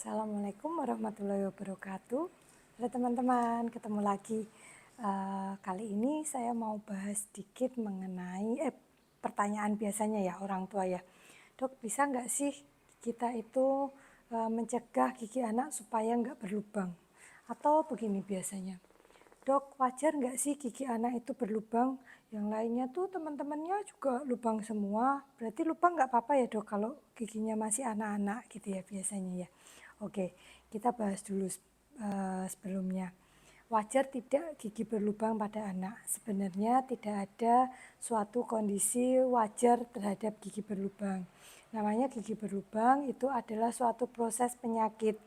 Assalamualaikum warahmatullahi wabarakatuh. Halo teman-teman, ketemu lagi. Kali ini saya mau bahas sedikit mengenai pertanyaan biasanya ya orang tua ya. Dok, bisa nggak sih kita itu mencegah gigi anak supaya nggak berlubang? Atau begini biasanya, Dok, wajar nggak sih gigi anak itu berlubang? Yang lainnya tuh teman-temannya juga lubang semua. Berarti lubang nggak apa-apa ya dok kalau giginya masih anak-anak gitu ya biasanya ya. Oke, kita bahas dulu sebelumnya. Wajar tidak gigi berlubang pada anak? Sebenarnya tidak ada suatu kondisi wajar terhadap gigi berlubang. Namanya gigi berlubang itu adalah suatu proses penyakit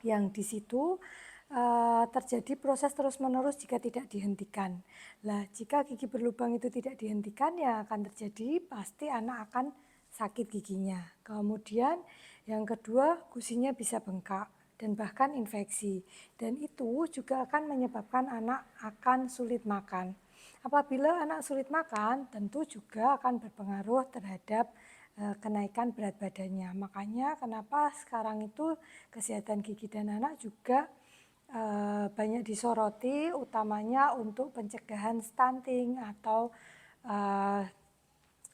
yang di situ terjadi proses terus-menerus jika tidak dihentikan. Lah, jika gigi berlubang itu tidak dihentikan, ya akan terjadi pasti anak akan sakit giginya. Kemudian yang kedua, gusinya bisa bengkak dan bahkan infeksi. Dan itu juga akan menyebabkan anak akan sulit makan. Apabila anak sulit makan, tentu juga akan berpengaruh terhadap kenaikan berat badannya. Makanya kenapa sekarang itu kesehatan gigi dan anak juga banyak disoroti, utamanya untuk pencegahan stunting atau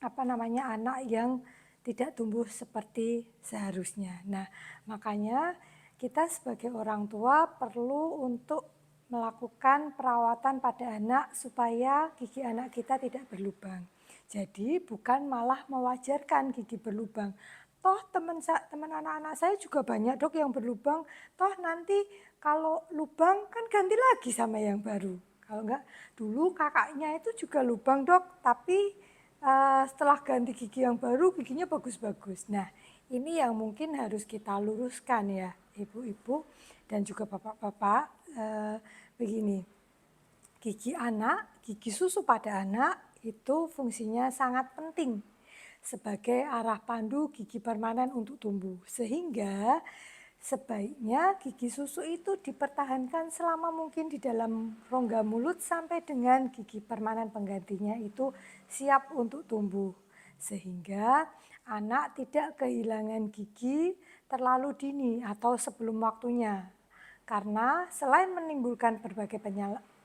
anak yang tidak tumbuh seperti seharusnya. Nah, makanya kita sebagai orang tua perlu untuk melakukan perawatan pada anak supaya gigi anak kita tidak berlubang. Jadi bukan malah mewajarkan gigi berlubang. Toh teman anak-anak saya juga banyak dok yang berlubang. Toh nanti kalau lubang kan ganti lagi sama yang baru. Kalau enggak, dulu kakaknya itu juga lubang dok, tapi setelah ganti gigi yang baru giginya bagus-bagus. Nah, ini yang mungkin harus kita luruskan ya ibu-ibu dan juga bapak-bapak. Begini, gigi anak, gigi susu pada anak itu fungsinya sangat penting sebagai arah pandu gigi permanen untuk tumbuh. Sehingga sebaiknya gigi susu itu dipertahankan selama mungkin di dalam rongga mulut sampai dengan gigi permanen penggantinya itu siap untuk tumbuh. Sehingga anak tidak kehilangan gigi terlalu dini atau sebelum waktunya. Karena selain menimbulkan berbagai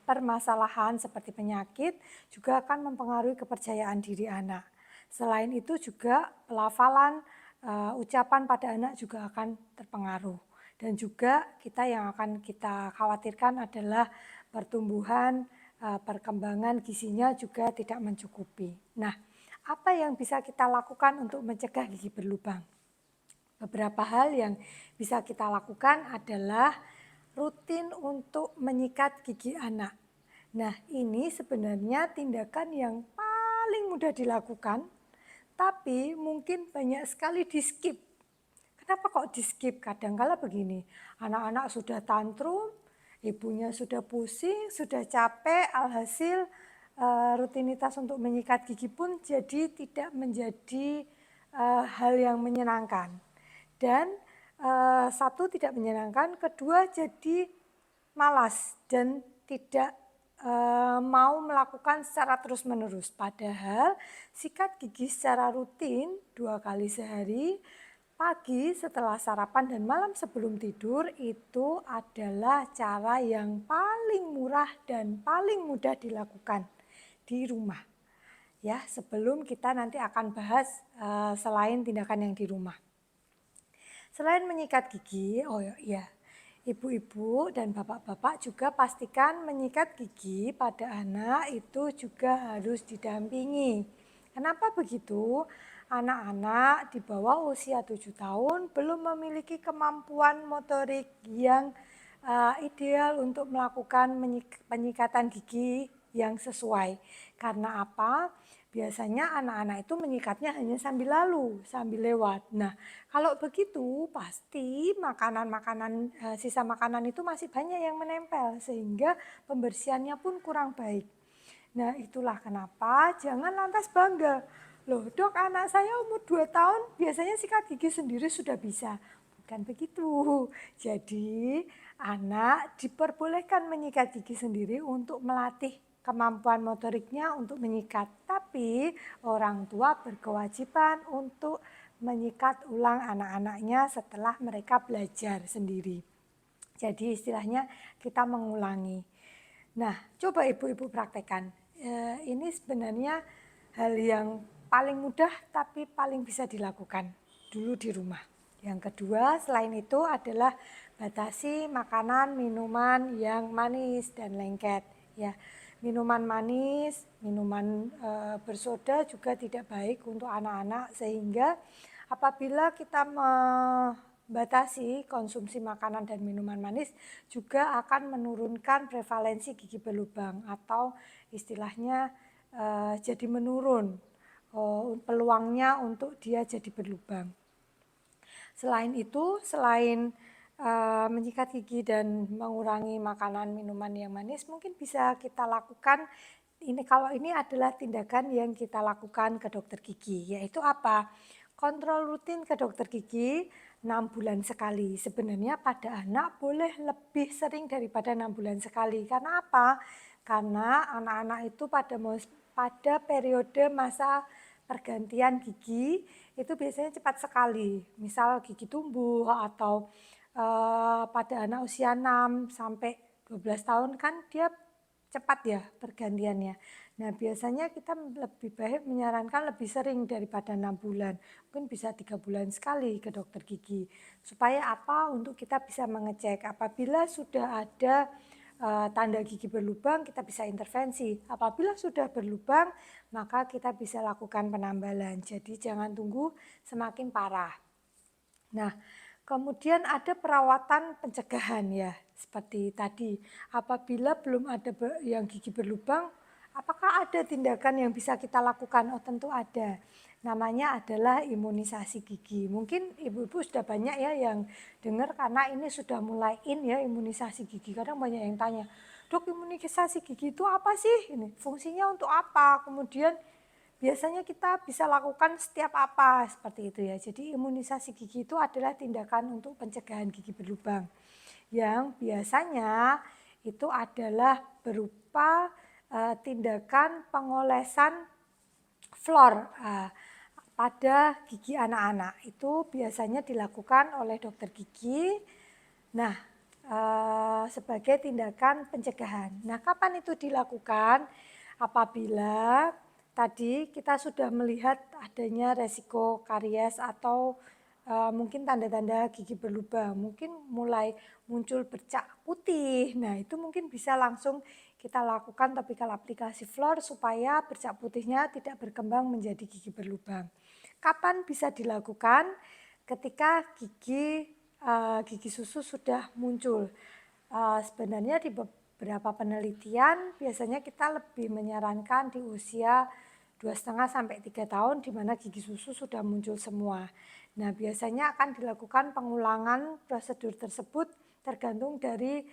permasalahan seperti penyakit, juga akan mempengaruhi kepercayaan diri anak. Selain itu juga pelafalan, ucapan pada anak juga akan terpengaruh. Dan juga yang akan kita khawatirkan adalah pertumbuhan, perkembangan gizinya juga tidak mencukupi. Nah, apa yang bisa kita lakukan untuk mencegah gigi berlubang? Beberapa hal yang bisa kita lakukan adalah rutin untuk menyikat gigi anak. Nah, ini sebenarnya tindakan yang paling mudah dilakukan, tapi mungkin banyak sekali di-skip. Kenapa kok di-skip? Kadang-kala begini, anak-anak sudah tantrum, ibunya sudah pusing, sudah capek, alhasil rutinitas untuk menyikat gigi pun jadi tidak menjadi hal yang menyenangkan. Dan satu tidak menyenangkan, kedua jadi malas dan tidak mau melakukan secara terus-menerus. Padahal sikat gigi secara rutin 2 kali sehari, pagi setelah sarapan dan malam sebelum tidur itu adalah cara yang paling murah dan paling mudah dilakukan di rumah. Ya, sebelum kita nanti akan bahas selain tindakan yang di rumah. Selain menyikat gigi, oh ya, ibu-ibu dan bapak-bapak juga pastikan menyikat gigi pada anak itu juga harus didampingi. Kenapa begitu? Anak-anak di bawah usia 7 tahun belum memiliki kemampuan motorik yang ideal untuk melakukan penyikatan gigi yang sesuai. Karena apa? Biasanya anak-anak itu menyikatnya hanya sambil lalu, sambil lewat. Nah, kalau begitu pasti makanan-makanan, sisa makanan itu masih banyak yang menempel sehingga pembersihannya pun kurang baik. Nah, itulah kenapa jangan lantas bangga. Loh dok, anak saya umur 2 tahun biasanya sikat gigi sendiri sudah bisa. Bukan begitu. Jadi anak diperbolehkan menyikat gigi sendiri untuk melatih kemampuan motoriknya untuk menyikat. Tapi orang tua berkewajiban untuk menyikat ulang anak-anaknya setelah mereka belajar sendiri. Jadi istilahnya kita mengulangi. Nah, coba ibu-ibu praktekkan. Ini sebenarnya hal yang paling mudah tapi paling bisa dilakukan dulu di rumah. Yang kedua, selain itu adalah batasi makanan, minuman yang manis dan lengket. Ya, minuman manis, minuman bersoda juga tidak baik untuk anak-anak, sehingga apabila kita membatasi konsumsi makanan dan minuman manis juga akan menurunkan prevalensi gigi berlubang atau istilahnya jadi menurun peluangnya untuk dia jadi berlubang. Selain itu, selain menyikat gigi dan mengurangi makanan minuman yang manis, mungkin bisa kita lakukan ini. Kalau ini adalah tindakan yang kita lakukan ke dokter gigi, yaitu apa? Kontrol rutin ke dokter gigi 6 bulan sekali. Sebenarnya pada anak boleh lebih sering daripada 6 bulan sekali. Karena apa? Karena anak-anak itu pada periode masa pergantian gigi itu biasanya cepat sekali. Misal gigi tumbuh atau pada anak usia 6 sampai 12 tahun kan dia cepat ya pergantiannya. Nah, biasanya kita lebih baik menyarankan lebih sering daripada 6 bulan. Mungkin bisa 3 bulan sekali ke dokter gigi. Supaya apa? Untuk kita bisa mengecek apabila sudah ada tanda gigi berlubang, kita bisa intervensi. Apabila sudah berlubang, maka kita bisa lakukan penambalan. Jadi jangan tunggu semakin parah. Nah, kemudian ada perawatan pencegahan ya, seperti tadi. Apabila belum ada yang gigi berlubang, apakah ada tindakan yang bisa kita lakukan? Oh, tentu ada. Namanya adalah imunisasi gigi. Mungkin ibu-ibu sudah banyak ya yang dengar karena ini sudah mulai in ya imunisasi gigi. Kadang banyak yang tanya, "Dok, imunisasi gigi itu apa sih? Ini fungsinya untuk apa?" Kemudian biasanya kita bisa lakukan setiap apa seperti itu ya. Jadi imunisasi gigi itu adalah tindakan untuk pencegahan gigi berlubang yang biasanya itu adalah berupa tindakan pengolesan fluor pada gigi anak-anak. Itu biasanya dilakukan oleh dokter gigi. Nah, sebagai tindakan pencegahan. Nah, kapan itu dilakukan? Apabila tadi kita sudah melihat adanya resiko karies atau mungkin tanda-tanda gigi berlubang, mungkin mulai muncul bercak putih. Nah, itu mungkin bisa langsung kita lakukan topikal aplikasi fluor supaya bercak putihnya tidak berkembang menjadi gigi berlubang. Kapan bisa dilakukan? Ketika gigi susu sudah muncul. Sebenarnya di beberapa penelitian biasanya kita lebih menyarankan di usia 2,5 sampai 3 tahun di mana gigi susu sudah muncul semua. Nah, biasanya akan dilakukan pengulangan prosedur tersebut tergantung dari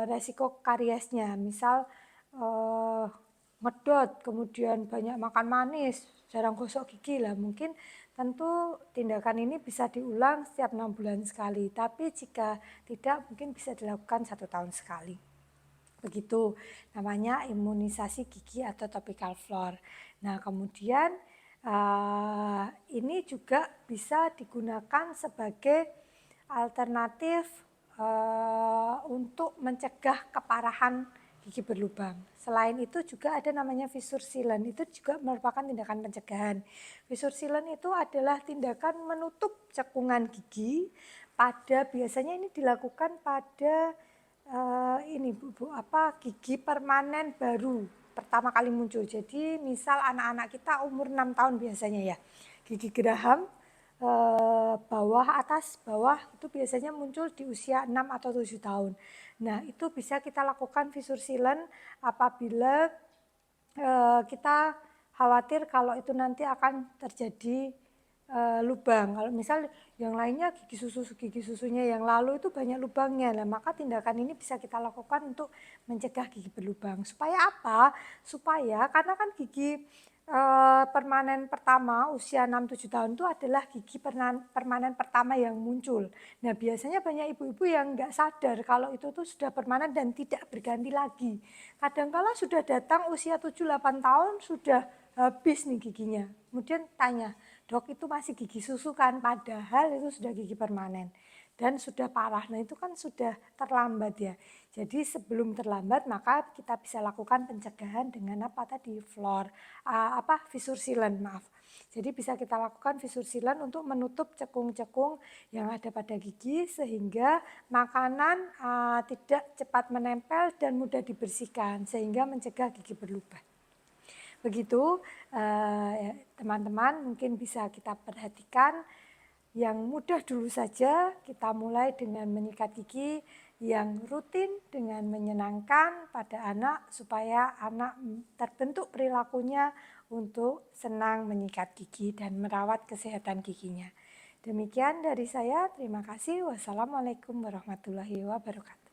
resiko kariesnya. Misal ngedot, kemudian banyak makan manis, jarang gosok gigi lah. Mungkin tentu tindakan ini bisa diulang setiap 6 bulan sekali. Tapi jika tidak, mungkin bisa dilakukan 1 tahun sekali. Begitu namanya imunisasi gigi atau topical fluor. Nah, kemudian ini juga bisa digunakan sebagai alternatif untuk mencegah keparahan gigi berlubang. Selain itu juga ada namanya fissure sealant, itu juga merupakan tindakan pencegahan. Fissure sealant itu adalah tindakan menutup cekungan gigi biasanya ini dilakukan pada gigi permanen baru pertama kali muncul. Jadi misal anak-anak kita umur 6 tahun biasanya ya, gigi geraham bawah atas bawah itu biasanya muncul di usia 6 atau 7 tahun. Nah, itu bisa kita lakukan fissure sealant apabila kita khawatir kalau itu nanti akan terjadi lubang. Kalau misal yang lainnya gigi susunya yang lalu itu banyak lubangnya. Nah, maka tindakan ini bisa kita lakukan untuk mencegah gigi berlubang. Supaya apa? Supaya karena kan gigi permanen pertama usia 6-7 tahun itu adalah gigi permanen pertama yang muncul. Nah, biasanya banyak ibu-ibu yang nggak sadar kalau itu tuh sudah permanen dan tidak berganti lagi. Kadangkala sudah datang usia 7-8 tahun sudah habis nih giginya. Kemudian tanya, dok itu masih gigi susu kan? Padahal itu sudah gigi permanen dan sudah parah. Nah itu kan sudah terlambat ya. Jadi sebelum terlambat maka kita bisa lakukan pencegahan dengan apa tadi visur sealant maaf. Jadi bisa kita lakukan visur sealant untuk menutup cekung-cekung yang ada pada gigi sehingga makanan tidak cepat menempel dan mudah dibersihkan sehingga mencegah gigi berlubang. Begitu teman-teman mungkin bisa kita perhatikan yang mudah dulu saja, kita mulai dengan menyikat gigi yang rutin dengan menyenangkan pada anak supaya anak terbentuk perilakunya untuk senang menyikat gigi dan merawat kesehatan giginya. Demikian dari saya, terima kasih. Wassalamualaikum warahmatullahi wabarakatuh.